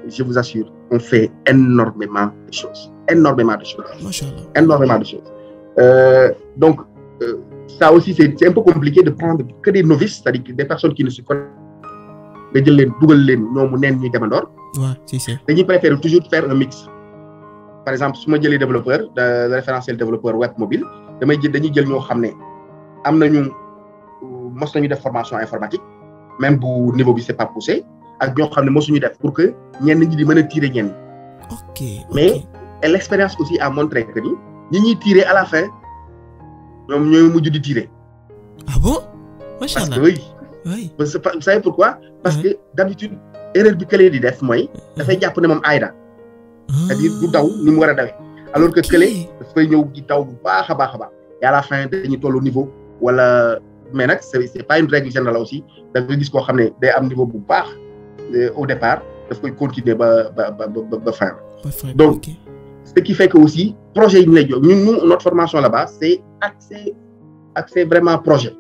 je vous assure, on fait énormément de choses. Machallah. Énormément de choses. Donc ça aussi c'est un peu compliqué de prendre que des novices, c'est-à-dire des personnes qui ne se connaissent nga jël leen dugal leen ñoomu neen ñuy demandoor. Ouais, c'est. Dañuy préférer toujours faire un mix. Par exemple su ma jëlee développeur de référentiel développeur web mobile dañuy jël ñoo xam ne am nañu mos nañu def formation informatique même bu niveau bi c'est pas poussé ak ñoo xam ne mosuñu def pour que ñenn ñi di mën a tirer ñenn. Ok. Mais l'expérience aussi a montré que ni ñi ñuy tirer à la fin ñoom ñooy mujj di tirer. Ah bon? Machallah. Parce que oui. Vous savez pourquoi? Parce que d'habitude erreur bi kële di def mooy dafay jàpp ne moom ayda. C'est-à-dire du daw ni mu war a dawee alors que kële dafay ñëw di daw bu baax a baax et à la fin dañuy tollu niveau wala mais nag c'est pas une règle générale aussi da nga gis koo xam ne day am niveau bu baax au départ daf koy continuer ba fin. Donc ce qui fait que aussi projet yi ñu lay jox ñun notre formation là-bas c'est axé vraiment projet.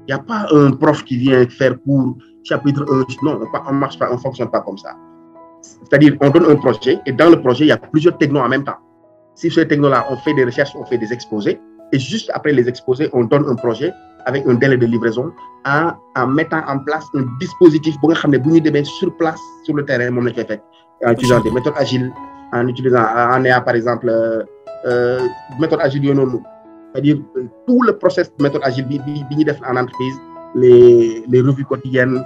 Il y a pas un prof qui vient faire cours chapitre 1 non on marche pas, on fonctionne pas comme ça. C'est-à-dire on donne un projet et dans le projet il y a plusieurs technos en même temps. Sur ces technos-là on fait des recherches, on fait des exposés et juste après les exposés on donne un projet avec un délai de livraison en mettant en place un dispositif bu nga xam ne bu ñu demee sur place sur le terrain moom la ñu koy fekk en utilisant des méthodes agiles en ayant par exemple méthode agile yooyu noonu c'est-à-dire tout le process de méthode agile bi ñuy def en entreprise les revues quotidiennes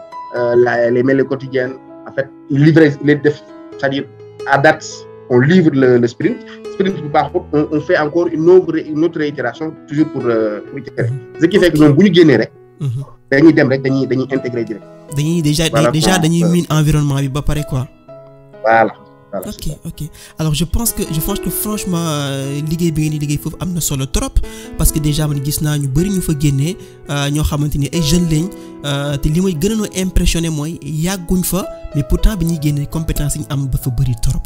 les mails quotidiennes en fait livrer les def c'est-à-dire à date on livre le sprint bi baaxul on fait encore une autre réitération toujours pour itérer ce qui fait que ñoom bu ñu génnee rek dañuy dem rek dañuy intégrer direct dañuy déjà dañuy miin environnement bi ba pare quoi. Voilà. Ok. Alors je pense que franchement liggéey bi ngeen di liggéey foofu am na solo trop parce que déjà man gis naa ñu bari ñu fa génnee ñoo xamante ni ay jeunes lañ te li may gën a impressionné mooy yàgguñ fa mais pourtant bi ñuy génnee compétence yi ñu am dafa bari trop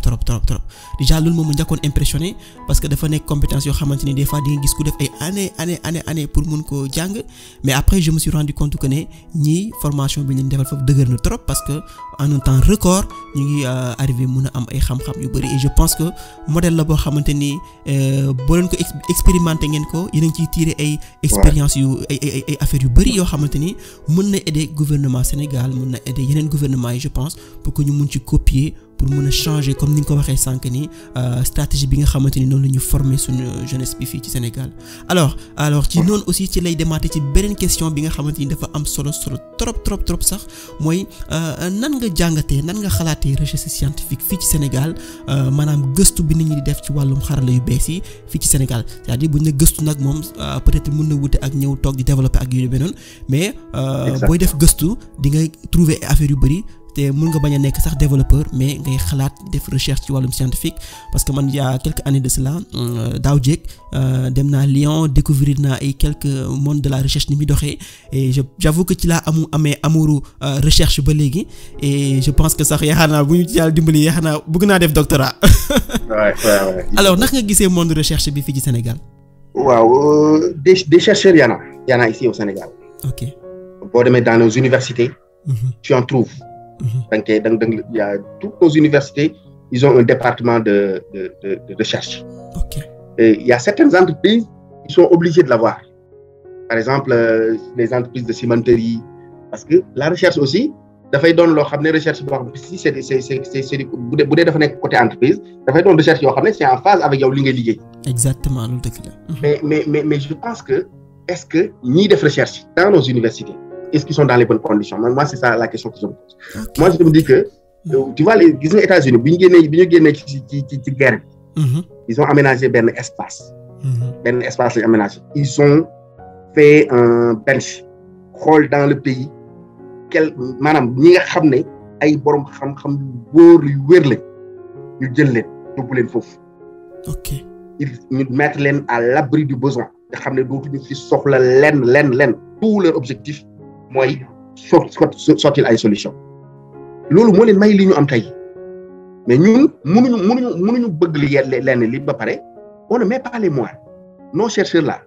déjà loolu moom ma njëkkoon impressionné parce que dafa nekk compétence yoo xamante ni des fois di nga gis ku def ay année pour mun koo jàng mais après je me suis rendu compte que ne ñii formation bi ñu leen defal foofu dëgër na trop parce que en un temps record ñu ngi arrivé mun a am ay xam-xam yu bari et je pense que modèle la boo xamante ni boo leen ko expérimenté ngeen ko yéen a ngi ciy tirer ay expérience yu ay affaires yu bari yoo xamante ni mën na aider gouvernement Sénégal mën na aider yeneen gouvernement yi je pense pour que ñu mun ci copier pour mën a changer comme ni nga ko waxee sànq ni stratégie bi nga xamante ni noonu la ñu former suñu jeunesse bi fii ci Sénégal alors ci noonu aussi ci lay demaate ci beneen question bi nga xamante ni dafa am solo trop sax mooy nan nga jàngatee nan nga xalaatee recherche scientifique fii ci Sénégal maanaam gëstu bi nit ñi di def ci wàllum xarala yu bees yi fii ci Sénégal c'est-à-dire buñ ne gëstu nag moom peut-être mën na wute ak ñëw toog di développer ak yu demee mais booy def gëstu di nga trouver affaire yu bari te mën nga bañ a nekk sax développeur mais ngay xalaat def recherche ci wàllum scientifique parce que man il y a quelques années de cela daaw jéeg dem naa Lyon découvrir naa ay quelques mondes de la recherche ni muy doxee et j'avoue que ci laa amee amouru recherche ba léegi et je pense que sax yaakaar naa bu ñu ci yàlla dimbali yaakaar naa bëgg naa def doctorat. Ouais. Alors naka nga gisee monde recherche bi fii ci Sénégal. waaw des chercheurs y en a ici au Sénégal. Ok. Boo demee dans nos universités. Tu en trouves. Donc, il y a toutes nos universités, ils ont un département de recherche. Okay. Et il y a certaines entreprises qui sont obligées de l'avoir. Par exemple, les entreprises de cimenterie, parce que la recherche aussi, dafay doon loo xam ne recherche boo xam ne si c'est bu dee dafa nekk côté entreprise dafay doon recherche yoo xam ne c'est en phase avec yow li ngay liggéey. Exactement loolu dëgg la. mais je pense que est-ce que ñiy def recherche dans nos universités est-ce qu'ils sont dans les bonnes conditions moi c'est ça la question que je me pose. Okay. Moi je me dis que tu vois les gis nga États-Unis bi ñu génnee ci guerre bi. Ils ont aménagé benn espace. Benn espace lañu aménagé. Ils ont fait un bench xool dans le pays maanaam ñi nga xam ne ay borom xam-xam yu wóor yu wér lañ ñu jël leen yóbbu leen foofu. ok ñu mettre leen à l'abri du besoin nga xam ne dootuñu fi soxla lenn tout leur objectif mooy sortil ay solution loolu moo leen may li ñu am tey mais ñun mënuñu bëgg li ba pare on ne met pas les moyens nos chercheurs là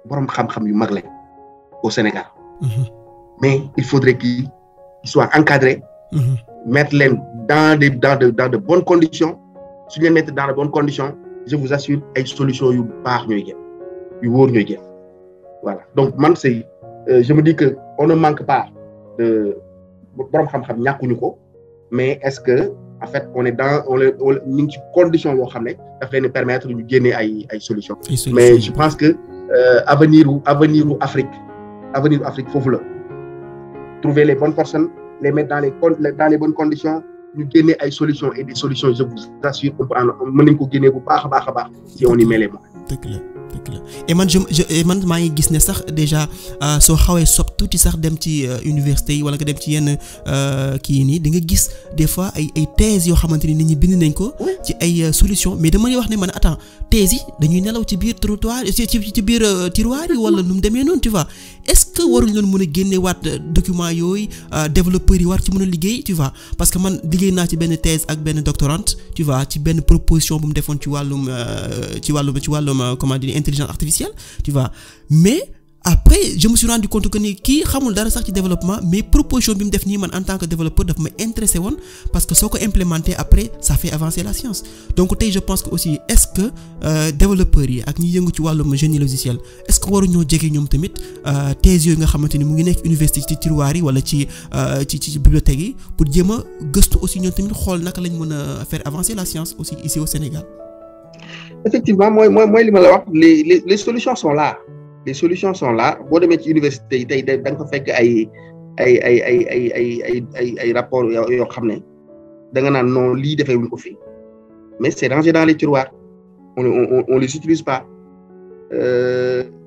borom xam-xam yu mag lañ au Sénégal. Mais il faudrait qu'ils soient encadrés, mettre leen dans de bonnes conditions. Si vous les mettez dans de bonnes conditions, je vous assure ay solutions yu baax ñooy génn yu wóor ñooy génn voilà donc man c'est je me dis que on ne manque pas de borom xam-xam ñàkkuñu ko mais est-ce que en fait on est dans ñu ngi ci conditions yoo xam ne daf leen permettre ñu génne ay solutions. Mais je pense que avenir u Afrique foofu la. Trouver les bonnes personnes, les mettre dans les bonnes conditions, nous donner des solutions et des solutions, je vous assure, on peut en gagner si on y met les moyens. Et man maa ngi gis ne sax déjà soo xawee sob tuuti sax dem ci université yi wala nga dem ci yenn kii nii di nga gis des fois ay thèses yoo xamante ni nit ñi bind nañ ko ci ay solutions mais dama lay wax ne man attends thèses yi dañuy nelaw ci biir trottoir ci biir tiroir yi wala nu mu demee noonu tu vois est-ce que waruñu leen mën a génneewaat documents yooyu développeurs yi war ci mën a liggéey tu vois parce que man liggéey naa ci benn thèse ak benn doctorante tu vois ci benn proposition bu mu defoon ci wàllum comment dire intelligence artificielle tu vois mais après je me suis rendu compte que ni kii xamul dara sax ci développement mais proposition bi mu def nii man en tant que développeur daf ma intéressé woon parce que soo ko implémenter après ça fait avancer la science donc tey je pense que aussi est-ce que développeurs yi ak ñi yëngu ci wàllum génie logiciel est-ce que waruñoo jege ñoom tamit thèse yooyu nga xamante ni mu ngi nekk université ci tiroir yi wala ci bibliothèque yi pour jéem a gëstu aussi ñoom tamit xool naka lañ mën a faire avancer la science aussi ici au Sénégal. Effectivement mooy li ma la wax les solutions sont là. Les solutions sont là boo demee ci université yi tey da nga fa fekk ay rapports yoo xam ne da nga naan non lii defee wuñ ko fi mais c'est rangé dans les tiroirs on les utilise pas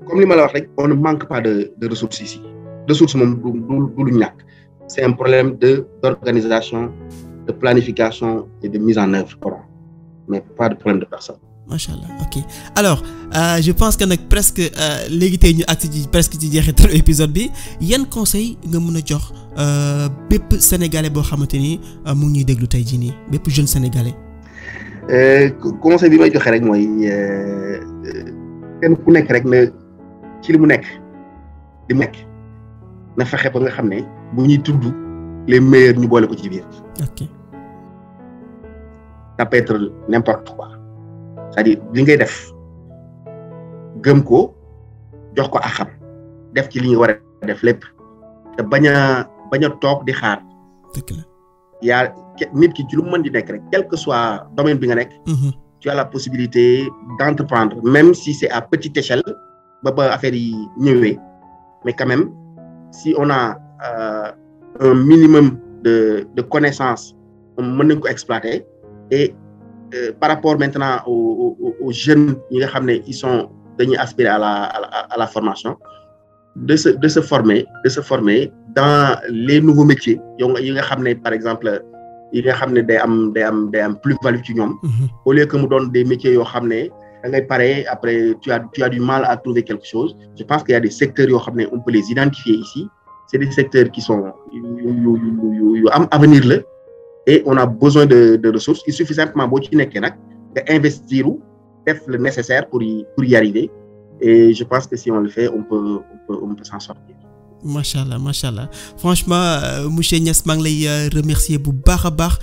comme li ma la wax rek on ne manque pas de ressources ici ressources moom du lu ñàkk c'est un problème d'organisation de planification et de mise en œuvre mais pas de problème de personne. Macha Allah ok alors je pense que nag presque léegi tey ñu agsi ci presque ci jeexitalu épisode bi yan conseil nga mën a jox bépp sénégalais boo xamante ni mu ngi ñuy déglu tey jii nii bépp jeune sénégalais. conseil bi may joxe rek mooy kenn ku nekk rek na ci li mu nekk na fexe ba nga xam ne bu ñuy tudd les meilleurs ñu boole ko ci biir. ok. Ça peut être n'importe quoi. C'est-à-dire li ngay def gëm ko jox ko axam def ci li ñu war a def lépp te bañ a toog di xaar. dëgg la. yaa nit ki ci lu mu mën di nekk rek quel que soit domaine bi nga nekk. tu as la possibilité d'entreprendre même si c'est à petite échelle ba affaire yi ñëwee mais quand même si on a un minimum de connaissances mën nañ ko exploiter et par rapport maintenant aux jeunes yi nga xam ne ils sont dañuy aspirer à la formation de se former dans les nouveaux métiers yi nga xam ne par exemple yi nga xam ne day am plus-value ci ñoom. Au lieu que mu doon des métiers yoo xam ne da ngay pare après tu as du mal à trouver quelque chose. Je pense qu'il y a des secteurs yoo xam ne on peut les identifier ici. C'est des secteurs qui sont yu am avenir la. Et on a besoin de ressources. Il suffit simplement boo ci nekkee nag nga investir def le nécessaire pour y arriver. Et je pense que si on le fait, on peut s'en sortir. Macha Allah franchement monsieur Niass maa ngi lay remercier bu baax a baax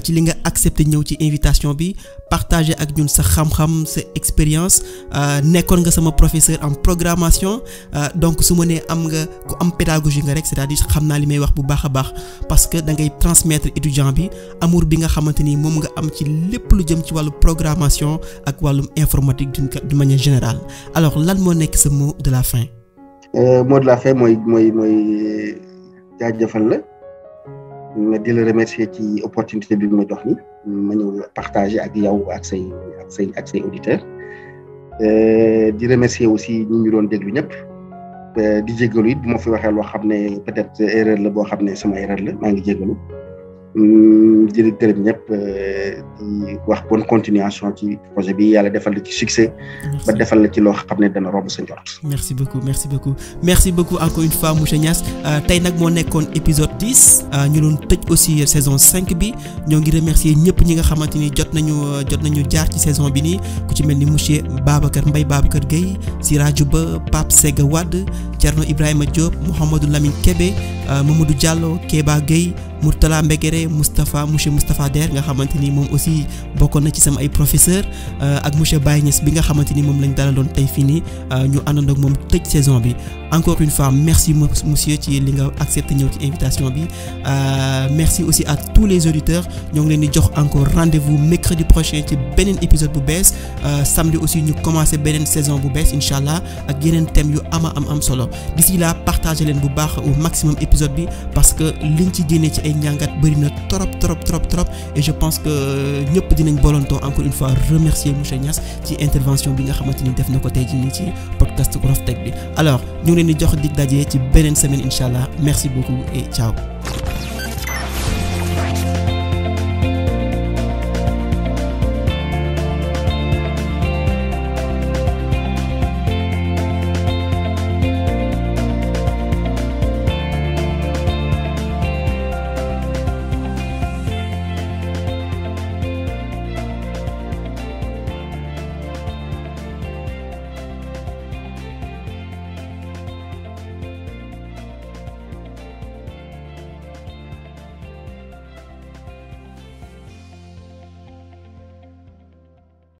ci li nga accepté ñëw ci invitation bi partager ak ñun sa xam-xam sa expérience nekkoon nga sama professeur en programmation donc su ma nee am nga ku am pédagogie nga rek c'est-à-dire xam naa li may wax bu baax a baax parce que da ngay transmettre étudiant bi amour bi nga xamante ni moom nga am ci lépp lu jëm ci wàllu programmation ak wàllum informatique d'une manière générale alors lan moo nekk sa mot de la fin. Mot de la fin mooy jaajëfal la nga di la remercier ci opportunité bi ma jox ni ma ñëw partager ak yow ak say auditeurs di remercier aussi ñi ñu doon déglu ñëpp di jégalu it bu ma fi waxee loo xam ne peut-être erreur la boo xam ne sama erreur la maa ngi jégalu directeur bi ñëpp di wax bonne continuation ci projet bi yàlla defal la ci succès ba defal la ci loo xam ne dana romb sa njort. merci beaucoup encore une fois monsieur Niass tey nag moo nekkoon épisode 10 ñu doon tëj aussi saison 5 bi ñoo ngi remercier ñëpp ñi nga xamante ni jot nañu jaar ci saison bi nii ku ci mel ni monsieur Mbaye Babacar Gueye Siraju Ba Pape Sega Wade Thierno Ibrahima Diop Mouhamadou Lamine Kébé Mamadou Diallo Kéba Gueye Mourtala Mbegere monsieur Moustapha Der nga xamante ni moom aussi bokkoon na ci sama ay professeur ak monsieur Baye Niass bi nga xamante ni moom lañ dalaloon tey fii nii ñu àndandoo ak moom tëj saison bi encore une fois merci monsieur ci li nga accepté ñëw ci invitation bi merci aussi à tous les auditeurs ñoo ngi leen di jox encore rendez-vous mercredi prochain ci beneen épisode bu bees samedi aussi ñu commencé beneen saison bu bees incha allah ak yeneen thèmes yu am solo d'ici là partagez leen bu baax au maximum épisode bi parce que liñ ci génnee ci ay njàngat bëri na trop et je pense que ñëpp dinañ bolantoo encore une fois remercier monsieur Niass ci intervention bi nga xamante ni def na ko tey jii nii ci podcast Wolof Tech bi alors ñu ngi leen di jox dig daje ci beneen semaine incha allah merci beaucoup et ciao.